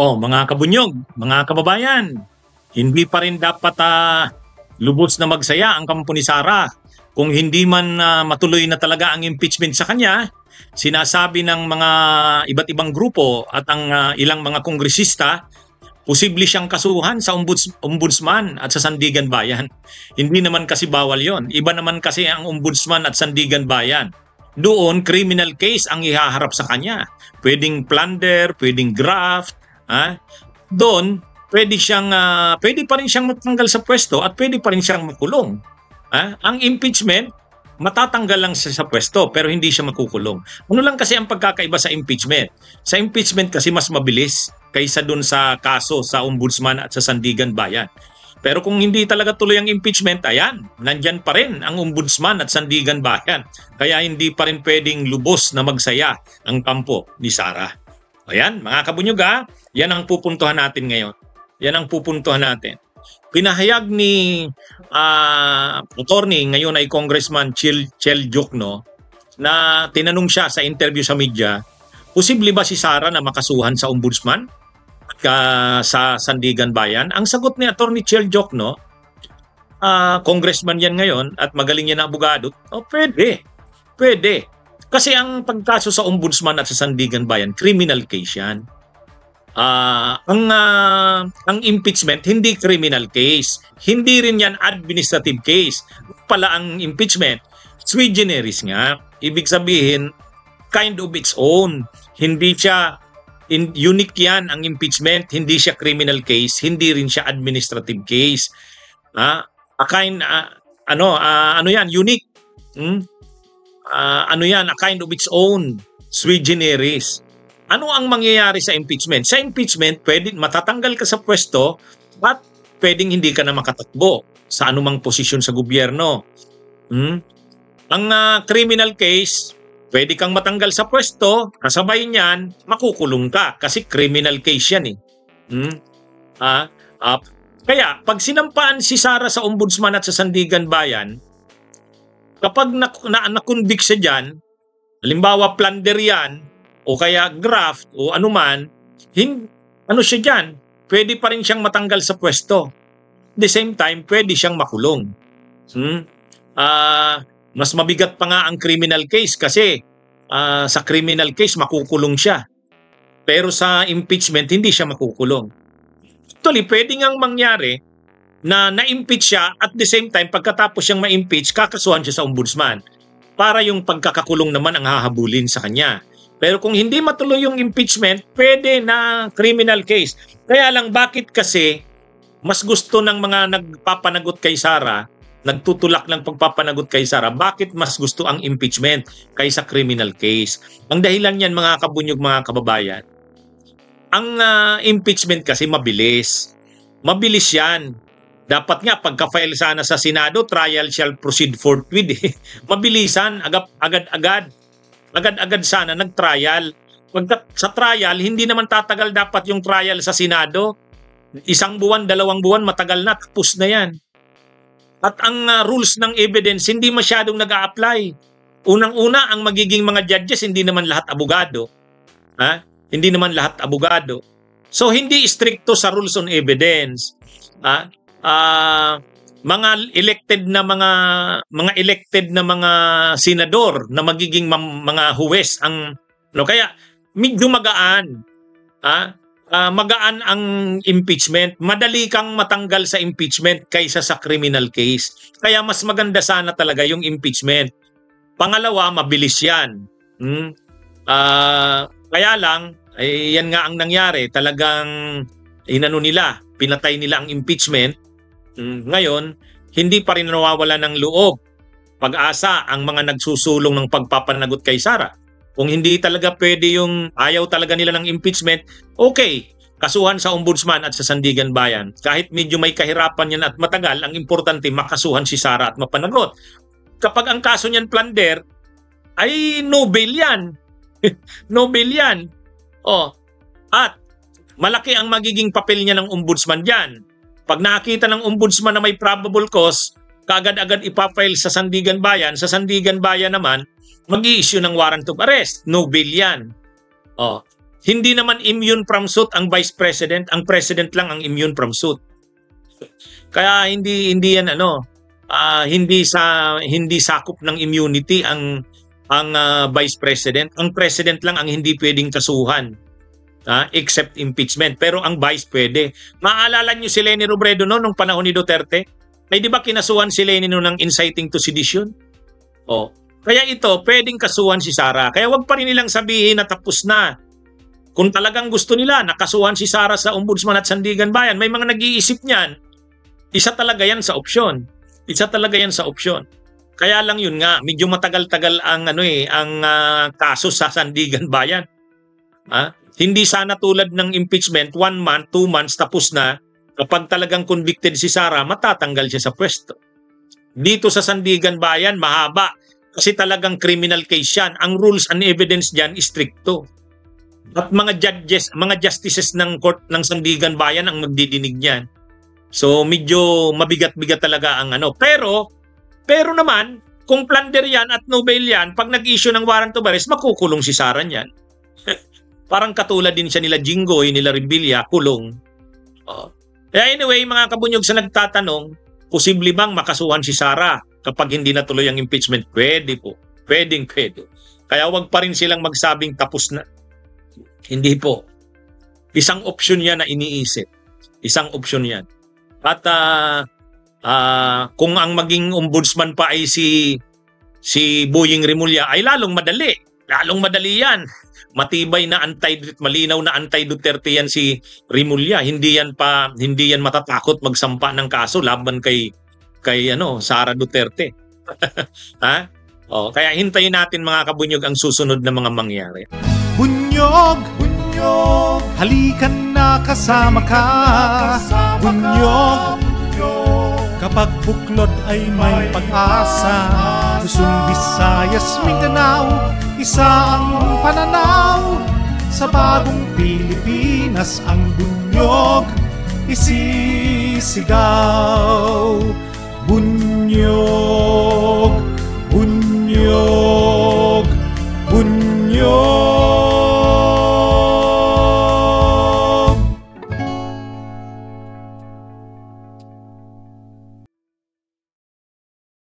Mga kabunyog, mga kababayan, hindi pa rin dapat lubos na magsaya ang kampo ni Sara. Kung hindi man matuloy na talaga ang impeachment sa kanya, sinasabi ng mga iba't ibang grupo at ang ilang mga kongresista, posible siyang kasuhan sa ombudsman at sa Sandigan Bayan. Hindi naman kasi bawal yon. Iba naman kasi ang ombudsman at Sandigan Bayan. Doon, criminal case ang ihaharap sa kanya. Pwedeng plunder, pwedeng graft. Doon, pwede pa rin siyang matanggal sa pwesto at pwede pa rin siyang makulong. Ang impeachment, matatanggal lang siya sa pwesto pero hindi siya makukulong. Ano lang kasi ang pagkakaiba sa impeachment? Sa impeachment kasi mas mabilis kaysa dun sa kaso sa ombudsman at sa Sandigan Bayan. Pero kung hindi talaga tuloy ang impeachment, ayan, nandyan pa rin ang ombudsman at Sandigan Bayan. Kaya hindi pa rin pwedeng lubos na magsaya ang kampo ni Sara. Ayan, mga kabunyog yan ang pupuntuhan natin ngayon. Yan ang pupuntuhan natin. Pinahayag ni attorney, ngayon ay Congressman Chel Jokno, na tinanong siya sa interview sa media, posible ba si Sara na makasuhan sa ombudsman at sa Sandigan Bayan? Ang sagot ni attorney Chel Jokno, congressman yan ngayon at magaling yan na abogado, pwede. Kasi ang pagkaso sa ombudsman at sa Sandigan Bayan, criminal case yan. Ang impeachment, hindi criminal case. Hindi rin yan administrative case. Pala ang impeachment, sui generis nga. Ibig sabihin, kind of its own. Hindi siya, unique yan ang impeachment. Hindi siya criminal case. Hindi rin siya administrative case. Unique. A kind of its own, sui generis. Ano ang mangyayari sa impeachment? Sa impeachment, matatanggal ka sa pwesto at pwedeng hindi ka na makatakbo sa anumang posisyon sa gobyerno. Ang criminal case, pwede kang matanggal sa pwesto, kasabay niyan, makukulong ka kasi criminal case yan . Kaya, pag sinampaan si Sara sa ombudsman at sa Sandigan Bayan, kapag na-convict siya dyan, halimbawa plunder yan, o kaya graft, o anuman, siya dyan, pwede pa rin siyang matanggal sa pwesto. At the same time, pwede siyang makulong. Mas mabigat pa nga ang criminal case kasi sa criminal case, makukulong siya. Pero sa impeachment, hindi siya makukulong. Actually, pwede ngang mangyari na na-impeach siya at the same time, pagkatapos siyang ma-impeach, kakasuhan siya sa ombudsman para yung pagkakakulong naman ang hahabulin sa kanya. Pero kung hindi matuloy yung impeachment, pwede na criminal case. Kaya lang, bakit kasi mas gusto ng mga nagpapanagot kay Sara, nagtutulak ng pagpapanagot kay Sara, bakit mas gusto ang impeachment kaysa criminal case? Ang dahilan niyan, mga kabunyog, mga kababayan, ang impeachment kasi mabilis. Mabilis yan. Dapat nga, pagka-file sana sa Senado, trial shall proceed forthwith. Mabilisan, agad-agad. Agad-agad sana nag-trial. Sa trial, hindi naman tatagal dapat yung trial sa Senado. 1 buwan, 2 buwan, matagal na, tapos na yan. At ang rules ng evidence, hindi masyadong nag-a-apply. Unang-una, ang magiging mga judges, hindi naman lahat abogado. Hindi naman lahat abogado. So, hindi stricto sa rules on evidence. Mga elected na mga senador na magiging mga huwes kaya medyo magaan ang impeachment. Madali kang matanggal sa impeachment kaysa sa criminal case. Kaya mas maganda sana talaga yung impeachment. Pangalawa, mabilis yan. Kaya lang, yan nga ang nangyari. Talagang pinatay nila ang impeachment. Ngayon, hindi pa rin nawawala ng loob, pag-asa ang mga nagsusulong ng pagpapanagot kay Sara. Kung hindi talaga pwede ayaw talaga nila ng impeachment, okay, kasuhan sa ombudsman at sa Sandigan Bayan. Kahit medyo may kahirapan yan at matagal, ang importante makasuhan si Sara at mapanagot. Kapag ang kaso niyan plunder, ay no bail yan. No bail yan. At malaki ang magiging papel niya ng ombudsman dyan. Pag nakita ng ombudsman na may probable cause, kaagad-agad ipafile sa Sandigan Bayan. Sa Sandigan Bayan naman, mag-i-issue ng warrant of arrest. No bail yan. Hindi naman immune from suit ang vice president, ang president lang ang immune from suit. Kaya hindi yan hindi sakop ng immunity ang vice president. Ang president lang ang hindi pwedeng kasuhan, except impeachment. Pero ang vice pwede. Maalala niyo si Leni Robredo nung panahon ni Duterte? Ay di ba kinasuhan si Leni ng inciting to sedition? Kaya ito, pwedeng kasuhan si Sara. Kaya wag pa rin nilang sabihin na tapos na. Kung talagang gusto nila, nakasuhan si Sara sa Ombudsman at Sandigan Bayan, may mga nag-iisip niyan, isa talaga yan sa opsyon. Kaya lang yun nga, medyo matagal-tagal ang kaso sa Sandigan Bayan. Hindi sana tulad ng impeachment, 1 month, 2 months, tapos na. Kapag talagang convicted si Sara, matatanggal siya sa pwesto. Dito sa Sandigan Bayan, mahaba. Kasi talagang criminal case yan. Ang rules and evidence dyan, stricto. At mga justices ng court ng Sandigan Bayan ang magdidinig niyan. So medyo mabigat-bigat talaga ang Pero naman, kung plunder yan at no bail yan, pag nag-issue ng warrant of arrest, makukulong si Sara niyan. Parang katulad din siya nila Jinggoy, nila Rebilla, kulong. Kaya anyway, mga kabunyog sa nagtatanong, posible bang makasuhan si Sara kapag hindi natuloy ang impeachment? Pwede po. Pwede. Kaya wag pa rin silang magsabing tapos na. Hindi po. Isang opsyon yan na iniisip. Isang opsyon yan. At kung ang maging ombudsman pa ay si Boying Rimulya, ay lalong madali. Lalong madali yan. Matibay na malinaw na anti-Duterte yan si Rimulya. Hindi yan matatakot magsampa ng kaso laban kay Sara Duterte. Kaya hintayin natin mga kabunyog ang susunod na mga mangyari. Bunyog, halikan na kasama ka. Bunyog, kapag buklod ay may pag-asa. Luzon, Visayas, Mindanao, isa ang pananaw. Sa bagong Pilipinas ang bunyog isisigaw. Bunyog.